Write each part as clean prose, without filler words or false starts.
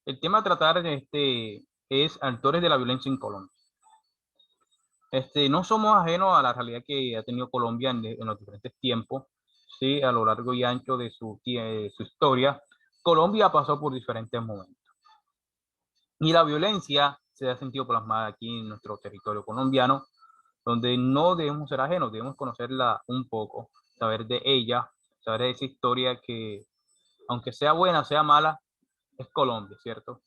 El tema a tratar es actores de la violencia en Colombia. No somos ajenos a la realidad que ha tenido Colombia en los diferentes tiempos, ¿sí? A lo largo y ancho de su historia. Colombia pasó por diferentes momentos. Y la violencia se ha sentido plasmada aquí en nuestro territorio colombiano, donde no debemos ser ajenos, debemos conocerla un poco, saber de ella, saber de esa historia que, aunque sea buena, sea mala, es Colombia, ¿cierto?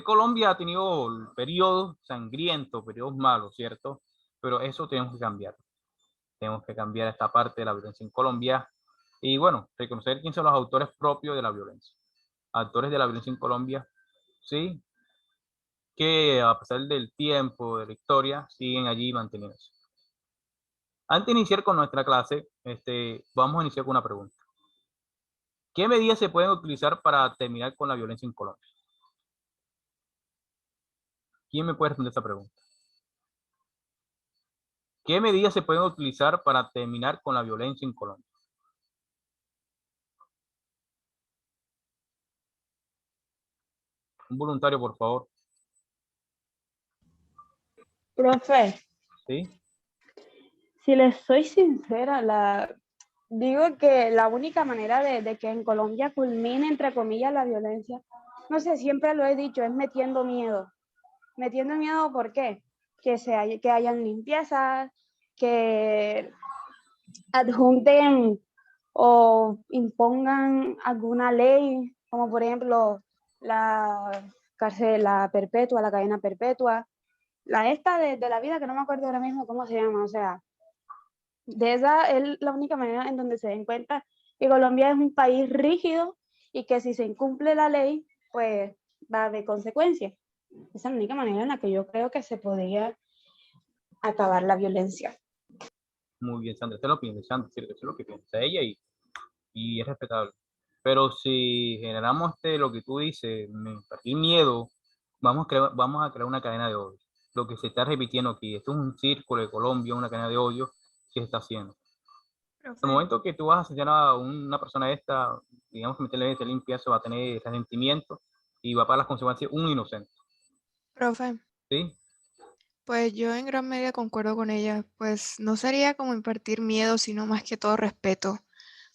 Colombia ha tenido periodos sangrientos, periodos malos, ¿cierto? Pero eso tenemos que cambiar. Tenemos que cambiar esta parte de la violencia en Colombia y, bueno, reconocer quiénes son los autores propios de la violencia. Autores de la violencia en Colombia, sí, que a pesar del tiempo, de la historia, siguen allí manteniéndose. Antes de iniciar con nuestra clase, vamos a iniciar con una pregunta. ¿Qué medidas se pueden utilizar para terminar con la violencia en Colombia? ¿Quién me puede responder esa pregunta? ¿Qué medidas se pueden utilizar para terminar con la violencia en Colombia? Un voluntario, por favor. Profe, ¿Sí? si les soy sincera, digo que la única manera de que en Colombia culmine, entre comillas, la violencia, no sé, siempre lo he dicho, es metiendo miedo. Metiendo miedo, ¿por qué? Que hayan limpiezas, que adjunten o impongan alguna ley, como por ejemplo la cárcel, la perpetua, la cadena perpetua, la esta de la vida, que no me acuerdo ahora mismo cómo se llama, o sea, de esa es la única manera en donde se den cuenta que Colombia es un país rígido y que si se incumple la ley, pues va a haber consecuencias. Esa es la única manera en la que yo creo que se podría acabar la violencia. Muy bien, Sandra. Eso es lo que piensa Sandra, ¿cierto? Eso es lo que piensa ella y es respetable. Pero si generamos lo que tú dices, partir miedo, vamos a crear una cadena de odio. Lo que se está repitiendo aquí, esto es un círculo de Colombia, una cadena de odio que se está haciendo. Al Profe, momento que tú vas a asesinar a una persona esta, digamos que meterle ese limpia, se va a tener resentimiento y va a pagar las consecuencias un inocente. profe, ¿Sí? pues yo en gran medida concuerdo con ella, pues no sería como impartir miedo, sino más que todo respeto,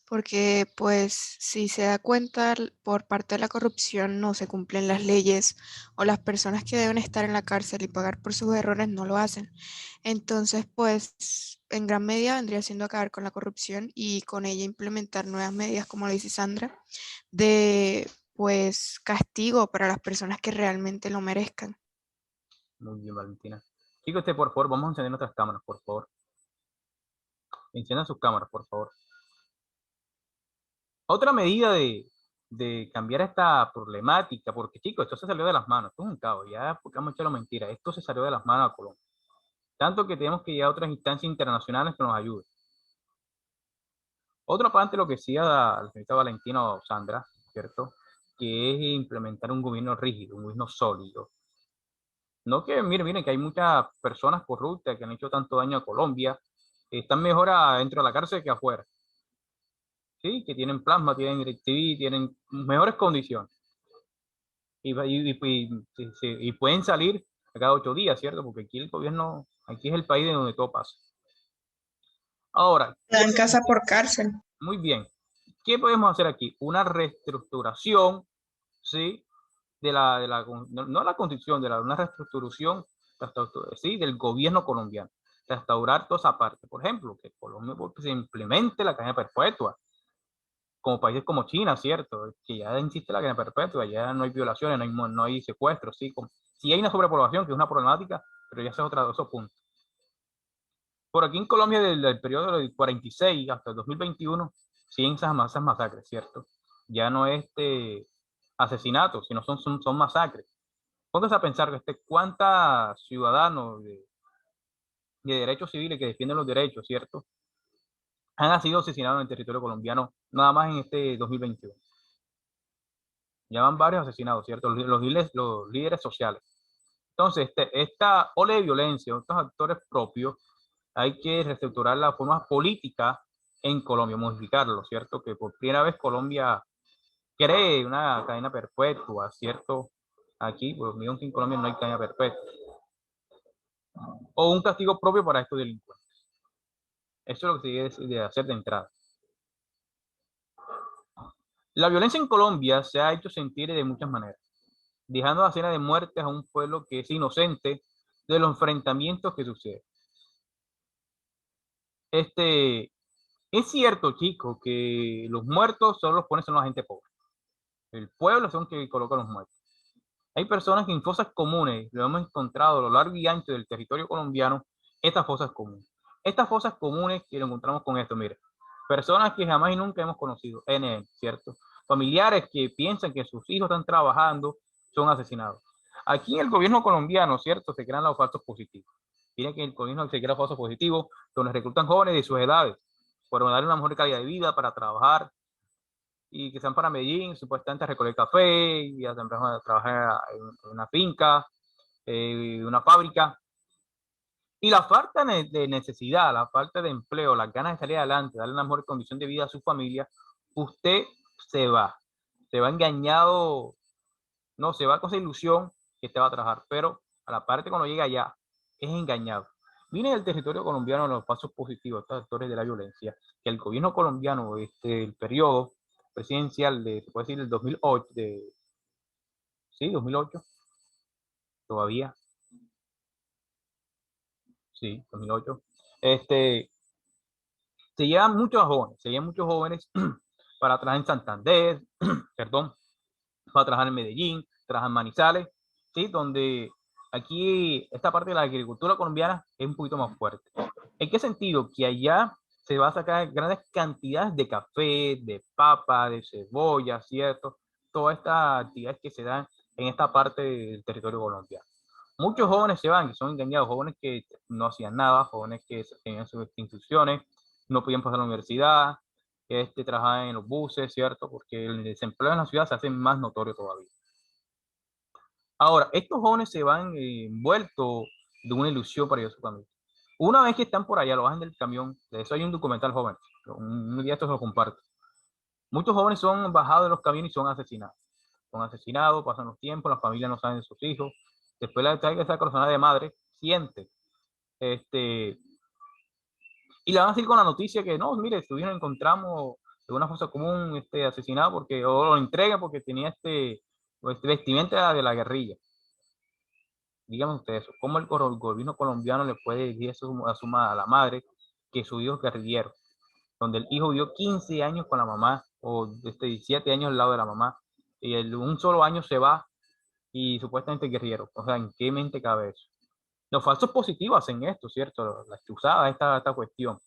porque pues si se da cuenta por parte de la corrupción no se cumplen las leyes o las personas que deben estar en la cárcel y pagar por sus errores no lo hacen. Entonces, pues en gran medida vendría siendo acabar con la corrupción y con ella implementar nuevas medidas, como lo dice Sandra, de pues castigo para las personas que realmente lo merezcan. Muy bien, Valentina. Chicos, por favor, vamos a encender nuestras cámaras, por favor. Enciendan sus cámaras, por favor. Otra medida de cambiar esta problemática, porque chicos, esto se salió de las manos, esto es un caos, ya porque hemos hecho la mentira, esto se salió de las manos a Colombia. Tanto que tenemos que ir a otras instancias internacionales que nos ayuden. Otra parte, lo que decía la señorita Valentina o Sandra, ¿cierto? Que es implementar un gobierno rígido, un gobierno sólido. No que, miren, que hay muchas personas corruptas que han hecho tanto daño a Colombia, están mejor dentro de la cárcel que afuera. ¿Sí? Que tienen plasma, tienen DirecTV, tienen mejores condiciones. Y pueden salir a cada 8 días, ¿cierto? Porque aquí el gobierno, aquí es el país de donde todo pasa. Ahora, Dan casa por cárcel. muy bien. ¿Qué podemos hacer aquí? Una reestructuración, ¿sí? No la constitución, una reestructuración, sí, del gobierno colombiano. Restaurar toda esa parte. Por ejemplo, que Colombia porque se implemente la cadena perpetua, como países como China, ¿cierto? Que ya existe la cadena perpetua, ya no hay violaciones, no hay secuestros, ¿sí? Sí hay una sobrepoblación, que es una problemática, pero ya ese es otro punto. Por aquí en Colombia, desde el periodo del 46 hasta el 2021, siguen esas masacres, ¿cierto? Ya no es asesinato, sino son masacres. Póngase a pensar cuántos ciudadanos de derechos civiles que defienden los derechos, ¿cierto? Han sido asesinados en el territorio colombiano nada más en este 2021. Ya van varios asesinados, ¿cierto? Los líderes sociales. Entonces, esta ola de violencia, estos actores propios, hay que reestructurar la forma política en Colombia, modificarlo, ¿cierto? Que por primera vez Colombia cree una cadena perpetua, ¿cierto? Aquí, pues, digo que en Colombia no hay cadena perpetua. O un castigo propio para estos delincuentes. Eso es lo que se debe de hacer de entrada. La violencia en Colombia se ha hecho sentir de muchas maneras, dejando docenas de muertes a un pueblo que es inocente de los enfrentamientos que suceden. Es cierto, chicos, que los muertos solo los ponen son la gente pobre. El pueblo son que coloca los muertos. Hay personas que en fosas comunes, lo hemos encontrado a lo largo y ancho del territorio colombiano, estas fosas comunes. Estas fosas comunes que lo encontramos con esto, mire, personas que jamás y nunca hemos conocido, NN, ¿cierto? Familiares que piensan que sus hijos están trabajando, son asesinados. Aquí en el gobierno colombiano, ¿cierto? Se crean los falsos positivos. Miren que el gobierno se crea falsos positivos, donde reclutan jóvenes de sus edades, para darle una mejor calidad de vida, para trabajar, y que sean para Medellín, supuestamente a recoger café, y a trabajar en una finca, una fábrica. Y la falta de necesidad, la falta de empleo, las ganas de salir adelante, darle una mejor condición de vida a su familia, usted se va. Se va engañado, no, se va con esa ilusión que usted va a trabajar, pero a la parte cuando llega allá, es engañado. Viene del territorio colombiano los pasos positivos, estos actores de la violencia, que el gobierno colombiano, el periodo presidencial de, se puede decir, el 2008, sí, 2008, todavía, sí, 2008, se llevan muchos jóvenes para trabajar en Santander, perdón, para trabajar en Medellín, trabajar en Manizales, ¿sí? Donde aquí esta parte de la agricultura colombiana es un poquito más fuerte. ¿En qué sentido? Que allá se va a sacar grandes cantidades de café, de papa, de cebolla, ¿cierto? Todas estas actividades que se dan en esta parte del territorio colombiano. Muchos jóvenes se van, que son engañados, jóvenes que no hacían nada, jóvenes que tenían sus instituciones, no podían pasar a la universidad, trabajaban en los buses, ¿cierto? Porque el desempleo en la ciudad se hace más notorio todavía. Ahora, estos jóvenes se van envueltos de una ilusión para ir a su familia. Una vez que están por allá, lo bajan del camión, de eso hay un documental joven, un día esto se lo comparto. Muchos jóvenes son bajados de los camiones y son asesinados. Son asesinados, pasan los tiempos, las familias no saben de sus hijos. Después la esa persona de madre siente, y le van a decir con la noticia que no, mire, su hijo lo encontramos de una fosa común, asesinado porque, o lo entrega porque tenía vestimenta de la guerrilla. Díganme ustedes eso, ¿cómo el gobierno colombiano le puede decir eso a la madre que su hijo es guerrillero? Donde el hijo vivió 15 años con la mamá, o 17 años al lado de la mamá, y un solo año se va y supuestamente guerrillero. O sea, ¿en qué mente cabe eso? Los falsos positivos hacen esto, ¿cierto? La chuzada, esta cuestión.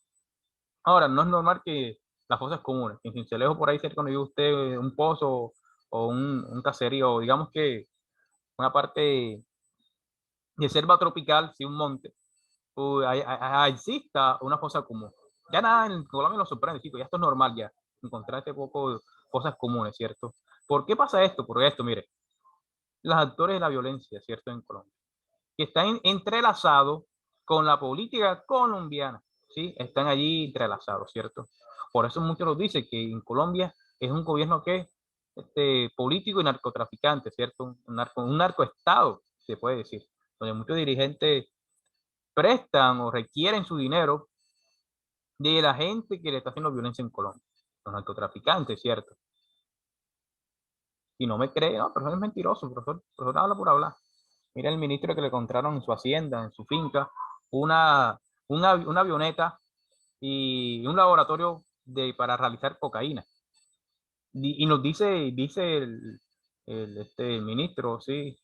Ahora, no es normal que las fosas comunes, que en Cincelejo por ahí cerca donde vive usted, un pozo o un caserío, digamos que una parte de selva tropical, sí, un monte, exista una fosa común. Ya nada en Colombia nos sorprende, chicos, ya esto es normal ya, encontrar este poco de fosas comunes, ¿cierto? ¿Por qué pasa esto? Por esto, mire, los actores de la violencia, ¿cierto? En Colombia, que están entrelazados con la política colombiana, ¿sí? Están allí entrelazados, ¿cierto? Por eso muchos lo dicen que en Colombia es un gobierno que político y narcotraficante, ¿cierto? Un narcoestado, se puede decir, donde muchos dirigentes prestan o requieren su dinero de la gente que le está haciendo violencia en Colombia, los narcotraficantes, ¿cierto? Y no me cree, no, pero es mentiroso, profesor habla por hablar. Mira el ministro que le encontraron en su hacienda, en su finca, una avioneta y un laboratorio para realizar cocaína. Y nos dice el ministro, sí,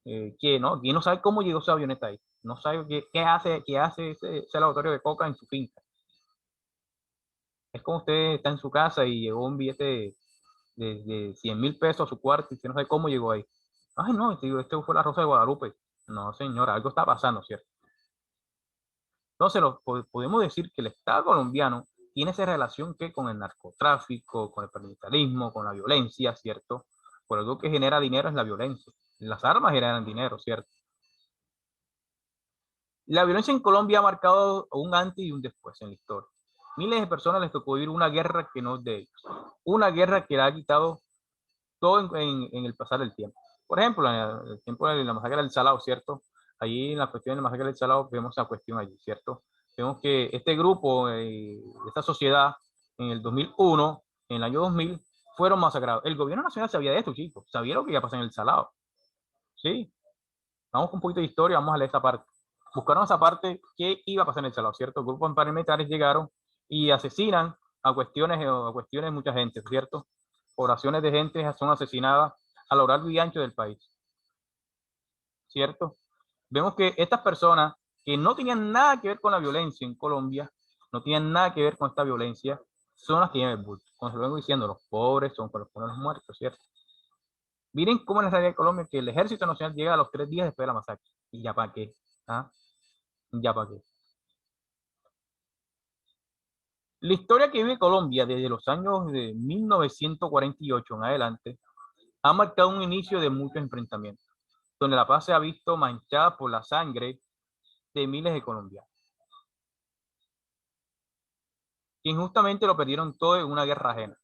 que no sabe cómo llegó esa avioneta ahí. No sabe qué hace ese laboratorio de coca en su finca. Es como usted está en su casa y llegó un billete de 100.000 pesos a su cuarto y usted no sabe cómo llegó ahí. Ay, no, este fue la Rosa de Guadalupe. No, señora, algo está pasando, ¿cierto? Entonces, podemos decir que el Estado colombiano tiene esa relación que con el narcotráfico, con el paramilitarismo, con la violencia, ¿cierto? Por algo que genera dinero es la violencia. Las armas generan dinero, ¿cierto? La violencia en Colombia ha marcado un antes y un después en la historia. Miles de personas les tocó vivir una guerra que no es de ellos. Una guerra que le ha quitado todo en el pasar del tiempo. Por ejemplo, en el tiempo de la masacre del Salao, ¿cierto? Allí en la cuestión de la masacre del Salao vemos esa cuestión allí, ¿cierto? Vemos que este grupo, esta sociedad, en el 2001, en el año 2000, fueron masacrados. El gobierno nacional sabía de esto, chicos. Sabía lo que iba a pasar en el Salao. ¿Sí? Vamos con un poquito de historia, vamos a leer esta parte. Buscaron esa parte, qué iba a pasar en el Salao, ¿cierto? Grupos paramilitares llegaron y asesinan a cuestiones de mucha gente, ¿cierto? Poblaciones de gente son asesinadas a lo largo y ancho del país, ¿cierto? Vemos que estas personas que no tenían nada que ver con la violencia en Colombia, no tenían nada que ver con esta violencia, son las que llevan el bulto. Como se lo vengo diciendo, los pobres son con los muertos, ¿cierto? Miren cómo en la realidad de Colombia que el Ejército Nacional llega a los 3 días después de la masacre. ¿Y ya para qué? ¿Ah? ¿Ya para qué? La historia que vive Colombia desde los años de 1948 en adelante ha marcado un inicio de muchos enfrentamientos, donde la paz se ha visto manchada por la sangre de miles de colombianos, que injustamente lo perdieron todo en una guerra ajena.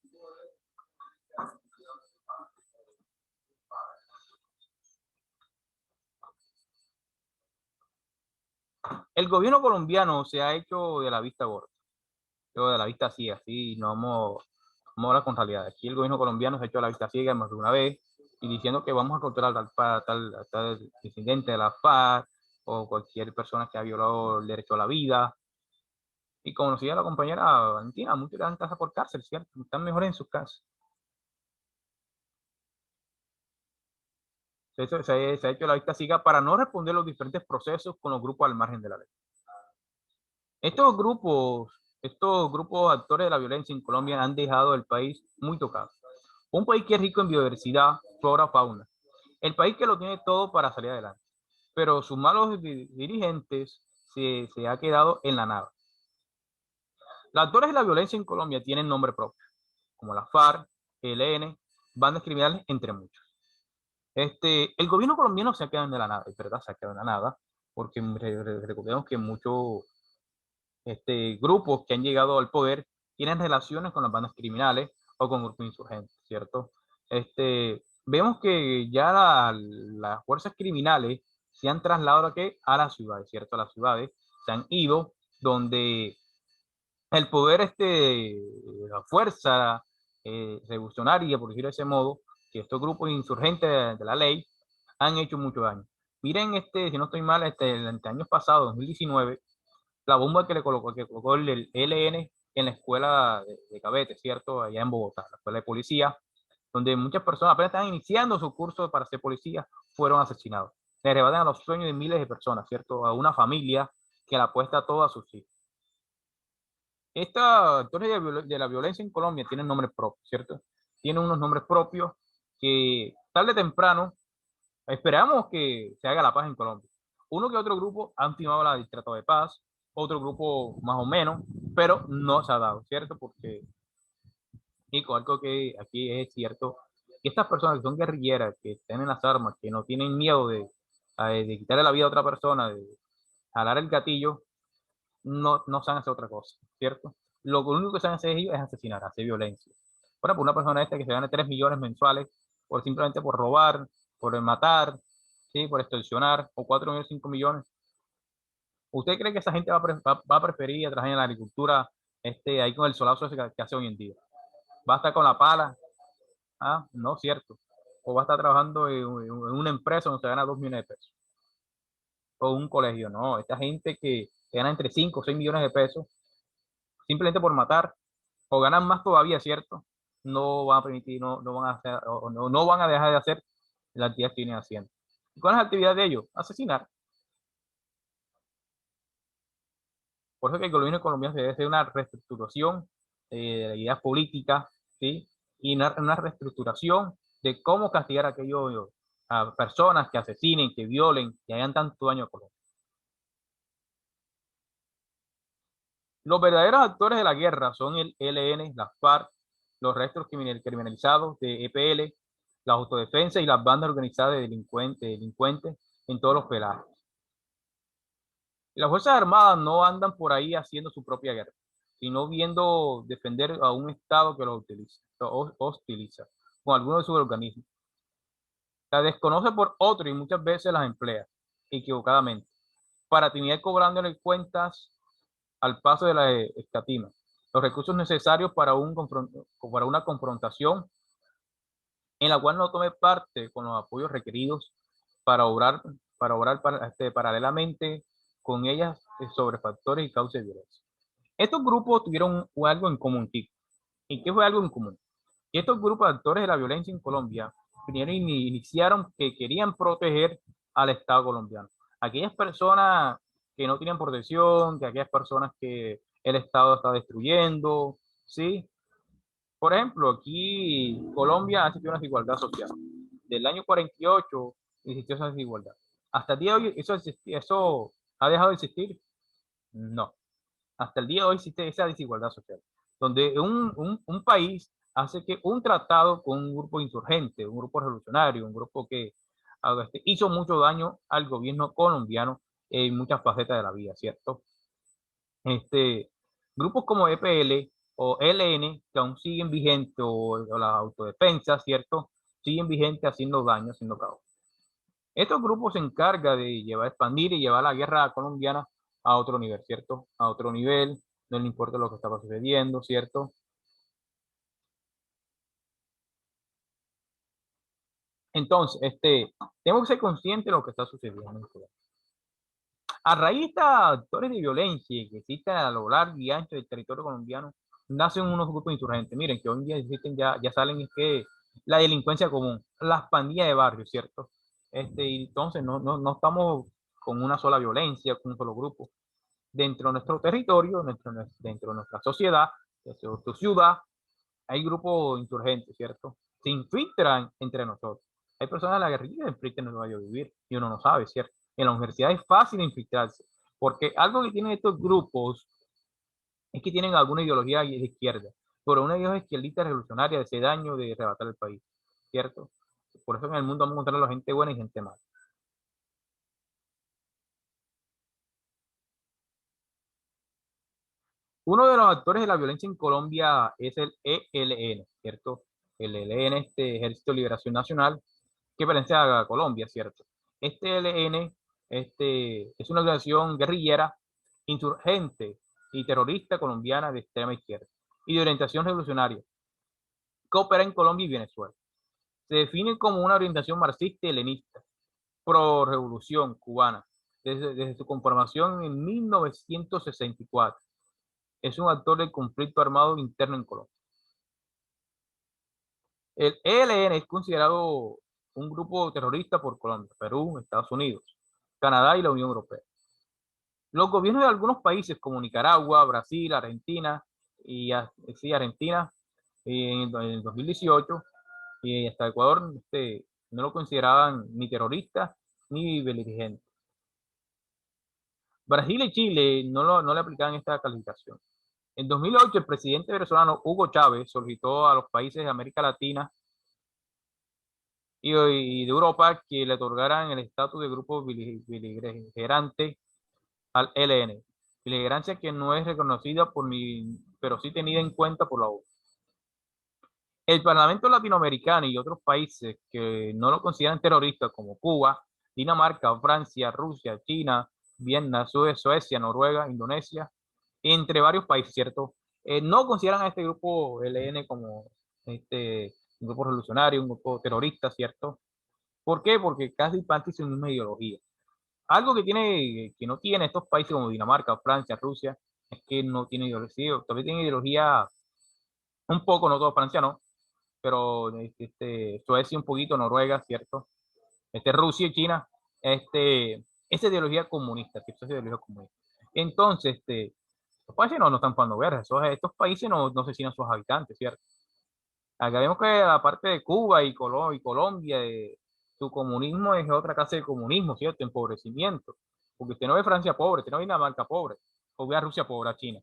El gobierno colombiano se ha hecho de la vista gorda, o de la vista ciega, así no vamos a hablar con realidad. Aquí el gobierno colombiano se ha hecho de la vista ciega más de una vez y diciendo que vamos a controlar a tal disidente de la FARC o cualquier persona que ha violado el derecho a la vida. Y como nos decía la compañera Valentina, muchos dan casa por cárcel, ¿cierto? Están mejores en sus casas. Se ha hecho la vista ciega para no responder los diferentes procesos con los grupos al margen de la ley. Estos grupos actores de la violencia en Colombia han dejado el país muy tocado. Un país que es rico en biodiversidad, flora, fauna. El país que lo tiene todo para salir adelante. Pero sus malos dirigentes se ha quedado en la nada. Los actores de la violencia en Colombia tienen nombre propio, como la FARC, ELN, bandas criminales, entre muchos. El gobierno colombiano se ha quedado en la nada, es verdad, se ha quedado en la nada, porque recordemos que muchos grupos que han llegado al poder tienen relaciones con las bandas criminales o con grupos insurgentes, ¿cierto? Vemos que ya las fuerzas criminales se han trasladado a las ciudades, ¿cierto? A las ciudades se han ido donde el poder, la fuerza revolucionaria, por decirlo de ese modo, que estos grupos insurgentes de la ley han hecho mucho daño. Miren, si no estoy mal, el año pasado, 2019, la bomba que colocó el ELN en la escuela de Cabete, ¿cierto? Allá en Bogotá, la escuela de policía, donde muchas personas apenas están iniciando su curso para ser policía, fueron asesinados. Le arrebatan los sueños de miles de personas, ¿cierto? A una familia que la apuesta todo a sus hijos. Estos actores de la violencia en Colombia tienen nombres propios, ¿cierto? Tienen unos nombres propios que tarde o temprano esperamos que se haga la paz en Colombia. Uno que otro grupo han firmado la Tratado de Paz, otro grupo más o menos, pero no se ha dado, ¿cierto? Porque, Nico, algo que aquí es cierto, que estas personas que son guerrilleras, que tienen las armas, que no tienen miedo de quitarle la vida a otra persona, de jalar el gatillo, no saben hacer otra cosa, ¿cierto? Lo único que saben hacer ellos es asesinar, hacer violencia. Bueno, por una persona que se gana 3 millones mensuales simplemente por robar, por matar, ¿sí? Por extorsionar, o 4 millones, 5 millones. ¿Usted cree que esa gente va a preferir trabajar en la agricultura ahí con el solazo que hace hoy en día? ¿Va a estar con la pala? Ah, no, cierto. O va a estar trabajando en una empresa donde se gana 2 millones de pesos. O un colegio, no. Esta gente que gana entre 5 o 6 millones de pesos simplemente por matar, o ganan más todavía, ¿cierto? No van a permitir, no van a hacer, no van a dejar de hacer la actividad que vienen haciendo. ¿Y cuál es la actividad de ellos? Asesinar. Por eso que el gobierno colombiano debe hacer una reestructuración de la idea política, ¿sí? Y una reestructuración de cómo castigar a aquellos a personas que asesinen, que violen, que hagan tanto daño a Colombia. Los verdaderos actores de la guerra son el ELN, las FARC, los restos criminalizados de EPL, la autodefensa y las bandas organizadas de delincuentes en todos los pelajes. Las Fuerzas Armadas no andan por ahí haciendo su propia guerra, sino viendo defender a un Estado que los hostiliza con algunos de sus organismos. La desconoce por otro y muchas veces las emplea equivocadamente para terminar cobrándole cuentas al paso de la escatima los recursos necesarios para para una confrontación en la cual no tome parte con los apoyos requeridos para obrar paralelamente con ellas sobre factores y causas de violencia. Estos grupos tuvieron algo en común, Kiko. ¿Y qué fue algo en común? Y estos grupos de actores de la violencia en Colombia vinieron y iniciaron que querían proteger al Estado colombiano. Aquellas personas que no tienen protección, que aquellas personas que el Estado está destruyendo, ¿sí? Por ejemplo, aquí Colombia ha existido una desigualdad social. Del año 48 existió esa desigualdad. Hasta el día de hoy, ¿eso ha dejado de existir? No. Hasta el día de hoy existe esa desigualdad social, donde un país hace que un tratado con un grupo insurgente, un grupo revolucionario, un grupo que hizo mucho daño al gobierno colombiano en muchas facetas de la vida, ¿cierto? Grupos como EPL o ELN, que aún siguen vigentes, o la autodefensa, ¿cierto? Siguen vigentes haciendo daño, haciendo caos. Estos grupos se encargan de expandir y llevar la guerra colombiana a otro nivel, ¿cierto? A otro nivel, no le importa lo que estaba sucediendo, ¿cierto? Entonces, tenemos que ser conscientes de lo que está sucediendo en Colombia. A raíz de estos actores de violencia que existen a lo largo y ancho del territorio colombiano, nacen unos grupos insurgentes. Miren, que hoy en día existen, ya salen, es que la delincuencia común, las pandillas de barrio, ¿cierto? Y entonces no estamos con una sola violencia, con un solo grupo. Dentro de nuestro territorio, dentro de nuestra sociedad, dentro de nuestra ciudad, hay grupos insurgentes, ¿cierto? Se infiltran entre nosotros. Hay personas de la guerrilla que se infiltran en el Valle Vivir y uno no sabe, ¿cierto? En la universidad es fácil infiltrarse, porque algo que tienen estos grupos es que tienen alguna ideología de izquierda, pero una ideología izquierdista revolucionaria de ese daño de arrebatar el país, ¿cierto? Por eso en el mundo vamos a encontrar a gente buena y gente mala. Uno de los actores de la violencia en Colombia es el ELN, ¿cierto? El ELN, Ejército de Liberación Nacional, que pertenece a Colombia, ¿cierto? Este ELN es una organización guerrillera, insurgente y terrorista colombiana de extrema izquierda y de orientación revolucionaria, que opera en Colombia y Venezuela. Se define como una orientación marxista y leninista, pro-revolución cubana, desde su conformación en 1964. Es un actor del conflicto armado interno en Colombia. El ELN es considerado un grupo terrorista por Colombia, Perú, Estados Unidos, Canadá y la Unión Europea. Los gobiernos de algunos países como Nicaragua, Brasil, Argentina en el 2018 y hasta Ecuador no lo consideraban ni terrorista ni beligente. Brasil y Chile no le aplicaban esta calificación. En 2008, el presidente venezolano Hugo Chávez solicitó a los países de América Latina y de Europa que le otorgaran el estatus de grupo beligerante al ELN. Beligerancia que no es reconocida pero sí tenida en cuenta por la ONU. El Parlamento latinoamericano y otros países que no lo consideran terrorista, como Cuba, Dinamarca, Francia, Rusia, China, Vietnam, Suecia, Noruega, Indonesia, entre varios países, ¿cierto? No consideran a este grupo ELN como un grupo revolucionario, un grupo terrorista, ¿cierto? ¿Por qué? Porque casi parte su misma ideología. Algo que no tiene estos países como Dinamarca, Francia, Rusia, es que no tiene ideología, todavía tiene ideología un poco, no todo Francia, no, pero Suecia un poquito, Noruega, ¿cierto? Rusia y China, esa ideología comunista, ¿cierto? Esa ideología comunista. Entonces, los países no están jugando guerra, estos países no asesinan a sus habitantes, ¿cierto? Acá vemos que la parte de Cuba y Colombia, su comunismo es otra clase de comunismo, ¿cierto? Empobrecimiento. Porque usted no ve Francia pobre, usted no ve Dinamarca pobre, o ve a Rusia pobre, a China.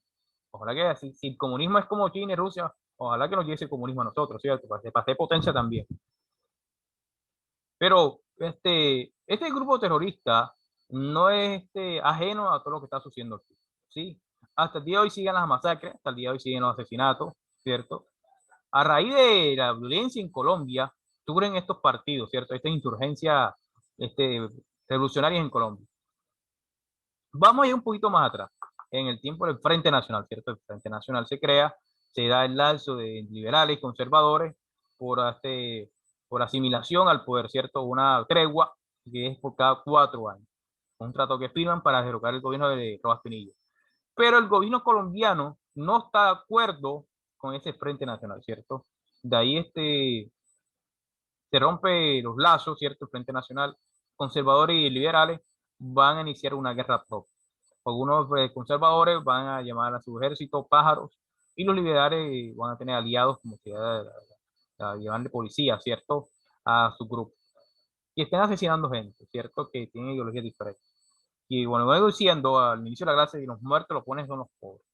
Ojalá que si el comunismo es como China y Rusia, ojalá que nos llegue ese comunismo a nosotros, ¿cierto? Para ser potencia también. Pero este grupo terrorista no es ajeno a todo lo que está sucediendo aquí, ¿sí? Hasta el día de hoy siguen las masacres, hasta el día de hoy siguen los asesinatos, ¿cierto? A raíz de la violencia en Colombia, surgen estos partidos, ¿cierto? Esta insurgencia revolucionaria en Colombia. Vamos a ir un poquito más atrás, en el tiempo del Frente Nacional, ¿cierto? El Frente Nacional se crea, se da el lazo de liberales y conservadores por asimilación al poder, ¿cierto? Una tregua que es por cada 4 años. Un trato que firman para derrocar el gobierno de Rojas Pinillo. Pero el gobierno colombiano no está de acuerdo con ese Frente Nacional, ¿cierto? De ahí se rompe los lazos, ¿cierto? El Frente Nacional, conservadores y liberales van a iniciar una guerra propia. Algunos conservadores van a llamar a su ejército pájaros y los liberales van a tener aliados como que llevan de policía, ¿cierto? A su grupo. Y están asesinando gente, ¿cierto? Que tienen ideologías diferentes. Y bueno, luego diciendo al inicio de la clase que los muertos los ponen son los pobres.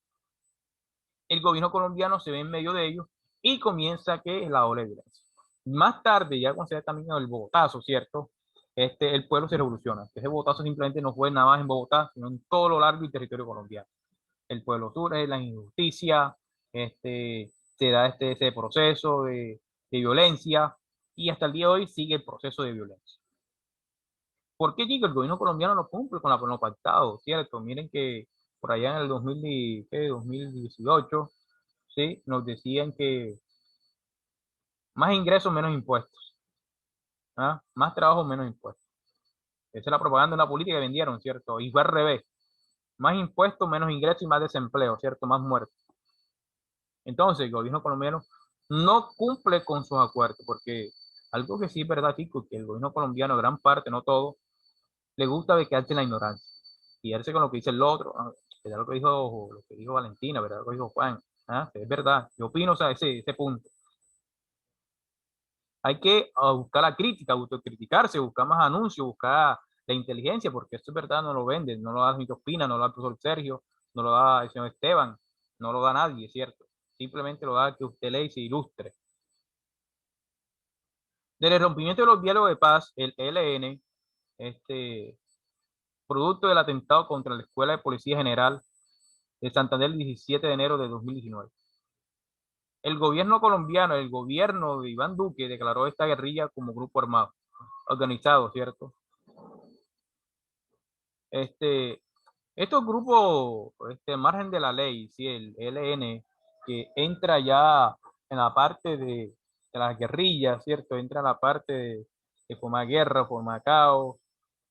El gobierno colombiano se ve en medio de ellos y comienza que la ola de violencia. Más tarde, ya cuando se da también el Bogotazo, ¿cierto? El pueblo se revoluciona. Ese Bogotazo simplemente no fue nada más en Bogotá, sino en todo lo largo del territorio colombiano. El pueblo surge, la injusticia, se da ese proceso de violencia y hasta el día de hoy sigue el proceso de violencia. ¿Por qué digo? El gobierno colombiano no cumple con lo pactado, ¿cierto? Miren que por allá en el 2018, ¿sí? Nos decían que más ingresos, menos impuestos. ¿Ah? Más trabajo, menos impuestos. Esa es la propaganda de la política que vendieron, ¿cierto? Y fue al revés. Más impuestos, menos ingresos y más desempleo, ¿cierto? Más muertos. Entonces, el gobierno colombiano no cumple con sus acuerdos, porque algo que sí es verdad, chicos, que el gobierno colombiano, gran parte, no todo, le gusta quedarse en la ignorancia. Y quedarse con lo que dice el otro, ¿verdad? Lo que dijo Valentina, ¿verdad? Lo que dijo Juan. ¿Ah? Es verdad. Yo opino, o sea, ese punto. Hay que buscar la crítica, autocriticarse, buscar más anuncios, buscar la inteligencia, porque esto es verdad, no lo venden, no lo da mi Ospina, no lo da el profesor Sergio, no lo da el señor Esteban, no lo da nadie, ¿cierto? Simplemente lo da que usted lee y se ilustre. Del rompimiento de los diálogos de paz, el ELN, producto del atentado contra la Escuela de Policía General de Santander el 17 de enero de 2019. El gobierno colombiano, el gobierno de Iván Duque, declaró esta guerrilla como grupo armado, organizado, ¿cierto? Estos grupos, margen de la ley, ¿sí? El ELN, que entra ya en la parte de las guerrillas, ¿cierto? Entra en la parte de formar guerra, formar caos.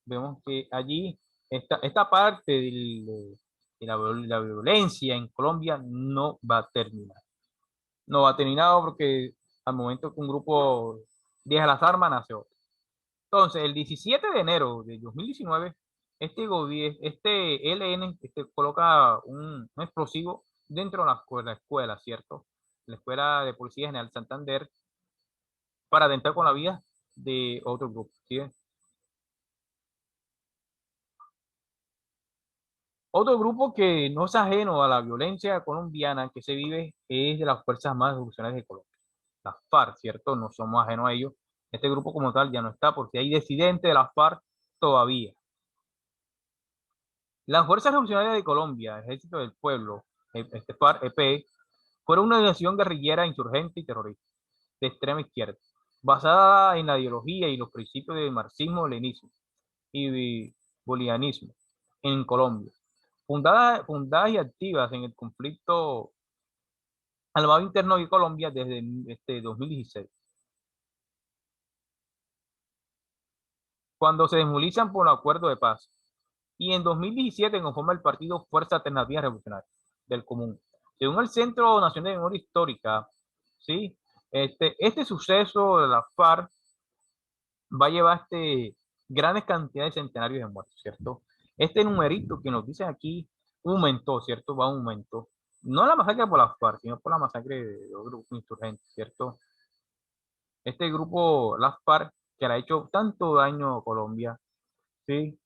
Vemos que allí esta parte de la violencia en Colombia no va a terminar. No va a terminar porque al momento que un grupo deja las armas, nace otro. Entonces, el 17 de enero de 2019, este ELN coloca un explosivo dentro de la escuela, ¿cierto? La Escuela de Policía General Santander, para atentar con la vida de otro grupo, ¿sí? Otro grupo que no es ajeno a la violencia colombiana que se vive es de las Fuerzas Armadas Revolucionarias de Colombia, las FARC, ¿cierto? No somos ajenos a ellos. Este grupo como tal ya no está porque hay disidentes de las FARC todavía. Las Fuerzas Revolucionarias de Colombia, Ejército del Pueblo, FARC-EP, fueron una organización guerrillera insurgente y terrorista de extrema izquierda, basada en la ideología y los principios del marxismo-leninismo y bolivianismo en Colombia. Fundadas y activas en el conflicto armado interno de Colombia desde 2016. Cuando se desmovilizan por un acuerdo de paz. Y en 2017 conforma el partido Fuerza Alternativa Revolucionaria del Común. Según el Centro Nacional de Memoria Histórica, ¿sí? Este suceso de la FARC va a llevar grandes cantidades de centenarios de muertos, ¿cierto? Este numerito que nos dicen aquí aumentó, ¿cierto? Va a aumento. No la masacre por la FARC, sino por la masacre de los grupos insurgentes, ¿cierto? Este grupo, la FARC, que le ha hecho tanto daño a Colombia, ¿sí?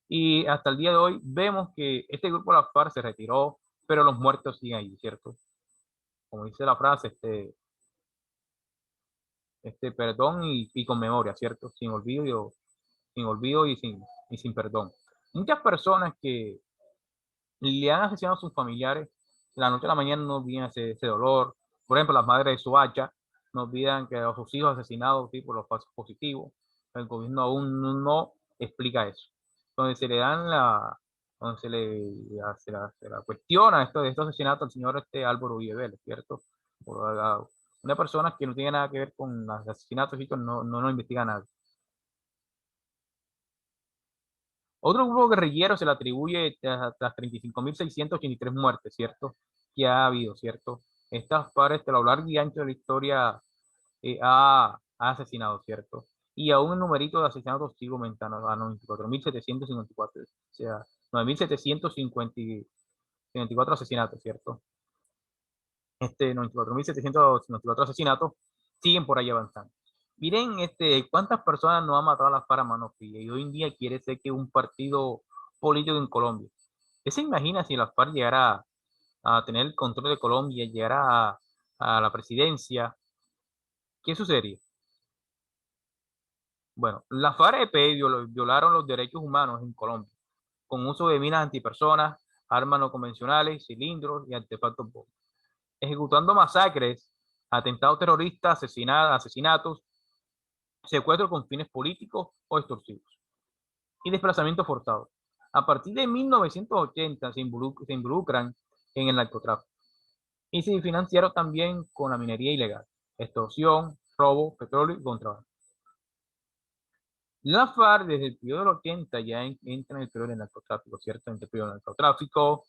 Y hasta el día de hoy vemos que este grupo de la FARC se retiró, pero los muertos siguen ahí, ¿cierto? Como dice la frase, perdón y con memoria, ¿cierto? Sin olvido y sin perdón. Muchas personas que le han asesinado a sus familiares, de la noche a la mañana no olvidan ese dolor, Por ejemplo, las madres de Soacha nos piden que a sus hijos asesinados, ¿sí?, por los falsos positivos. El gobierno aún no explica eso. Donde se le dan donde se la cuestiona de estos asesinatos al señor Álvaro Uribe Vélez, ¿cierto? Una persona que no tiene nada que ver con los asesinatos y no investiga nada. Otro grupo guerrillero se le atribuye las 35.683 muertes, ¿cierto? Que ha habido, ¿cierto? Estas pares, a lo largo y ancho de la historia, ha asesinado, ¿cierto? Y aún el numerito de asesinatos sigue aumentando a 94.754, o sea, 9.754 asesinatos, ¿cierto? 94.754 asesinatos siguen por ahí avanzando. Miren, cuántas personas no ha matado a las FARC a mano fría y hoy en día quiere ser que un partido político en Colombia. ¿Qué se imagina si las FARC llegara a tener el control de Colombia, llegara a la presidencia? ¿Qué sucedería? Bueno, las FARC-EP violaron los derechos humanos en Colombia con uso de minas antipersonas, armas no convencionales, cilindros y artefactos bombas, ejecutando masacres, atentados terroristas, asesinatos, secuestros con fines políticos o extorsivos y desplazamientos forzados. A partir de 1980 se involucran en el narcotráfico y se financiaron también con la minería ilegal, extorsión, robo, petróleo y contrabando. La FARC desde el periodo del 80 ya entra en el periodo del narcotráfico, ¿cierto? En el periodo del narcotráfico,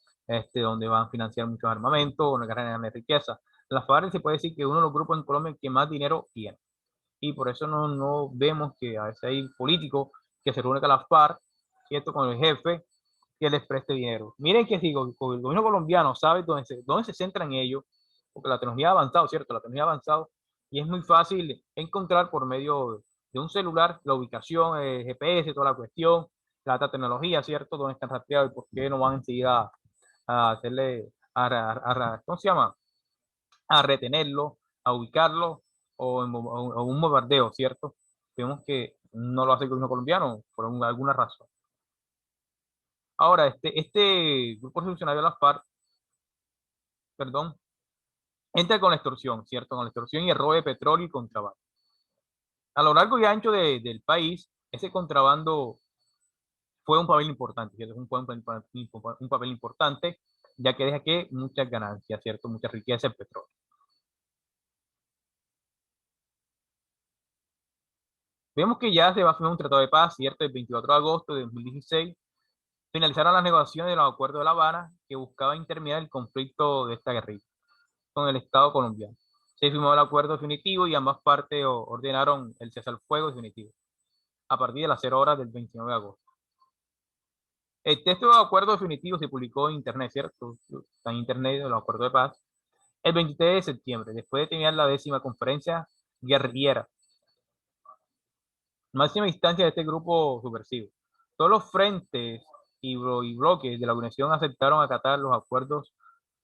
donde van a financiar muchos armamentos, una gran de riqueza. La FARC se puede decir que es uno de los grupos en Colombia que más dinero tiene. Y por eso no vemos que a veces hay políticos que se reúnen con la FARC, ¿cierto? Con el jefe, que les preste dinero. Miren que si el gobierno colombiano sabe dónde se centran ellos, porque la tecnología ha avanzado, ¿cierto? La tecnología ha avanzado y es muy fácil encontrar por medio de un celular la ubicación, GPS, toda la cuestión, la alta tecnología, ¿cierto? Dónde están rastreados y por qué no van enseguida a hacerle, ¿cómo se llama? A retenerlo, a ubicarlo o un bombardeo, ¿cierto? Vemos que no lo hace el gobierno colombiano por alguna razón. Ahora, este grupo revolucionario de las FARC, perdón, entra con la extorsión, ¿cierto? Con la extorsión y el robo de petróleo y contrabando. A lo largo y ancho del país, ese contrabando fue un papel importante, ¿cierto? Un papel importante, ya que deja que muchas ganancias, ¿cierto? Mucha riqueza en petróleo. Vemos que ya se va a firmar un tratado de paz, ¿cierto? El 24 de agosto de 2016, finalizaron las negociaciones de los acuerdos de La Habana que buscaban interminar el conflicto de esta guerrilla con el Estado colombiano. Se firmó el acuerdo definitivo y ambas partes ordenaron el cesar el fuego definitivo a partir de las 0 horas del 29 de agosto. El texto de acuerdo definitivo se publicó en internet, ¿cierto? Está en internet de los acuerdos de paz el 23 de septiembre, después de terminar la 10ª conferencia guerrillera, máxima instancia de este grupo subversivo. Todos los frentes y bloques de la organización aceptaron acatar los acuerdos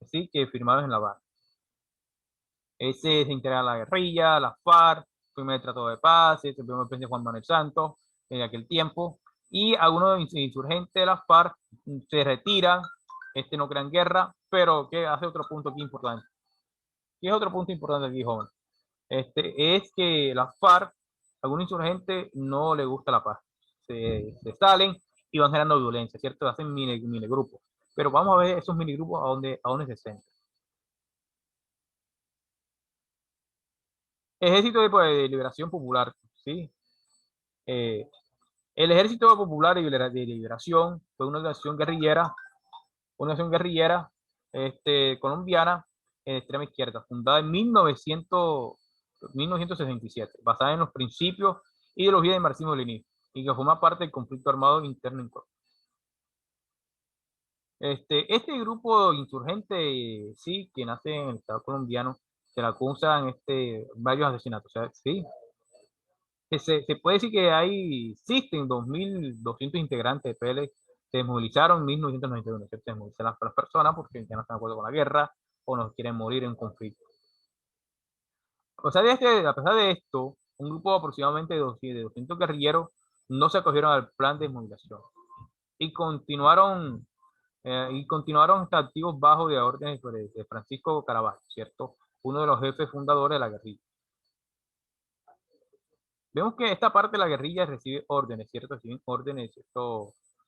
así que firmados en La Habana. Se integra la guerrilla, la FARC, primer tratado de paz, el primer presidente Juan Manuel Santos en aquel tiempo, y algunos insurgentes de la FARC se retiran, no crean guerra, pero que hace otro punto aquí importante. ¿Qué es otro punto importante aquí, joven? Es que la FARC, algunos insurgentes no les gusta la paz, se salen y van generando violencia, ¿cierto? Hacen mini grupos, pero vamos a ver esos mini grupos a dónde se centran. Ejército de Liberación Popular, ¿sí? El Ejército Popular de Liberación fue una organización guerrillera colombiana en extrema izquierda, fundada en 1967, basada en los principios y ideología de marxismo-leninismo y que forma parte del conflicto armado interno en Colombia. Este grupo insurgente, sí, que nace en el Estado colombiano, se le acusan varios asesinatos, o sea, sí. Se puede decir que existen 2.200 integrantes de PL, se desmovilizaron en 1991, se desmovilizaron las personas porque ya no están de acuerdo con la guerra o no quieren morir en un conflicto. A pesar de esto, un grupo aproximadamente de 200 guerrilleros no se acogieron al plan de desmovilización y continuaron activos bajo de órdenes de Francisco Caraballo, ¿cierto? uno de los jefes fundadores de la guerrilla. Vemos que esta parte de la guerrilla recibe órdenes, ¿cierto? Reciben órdenes, ¿cierto?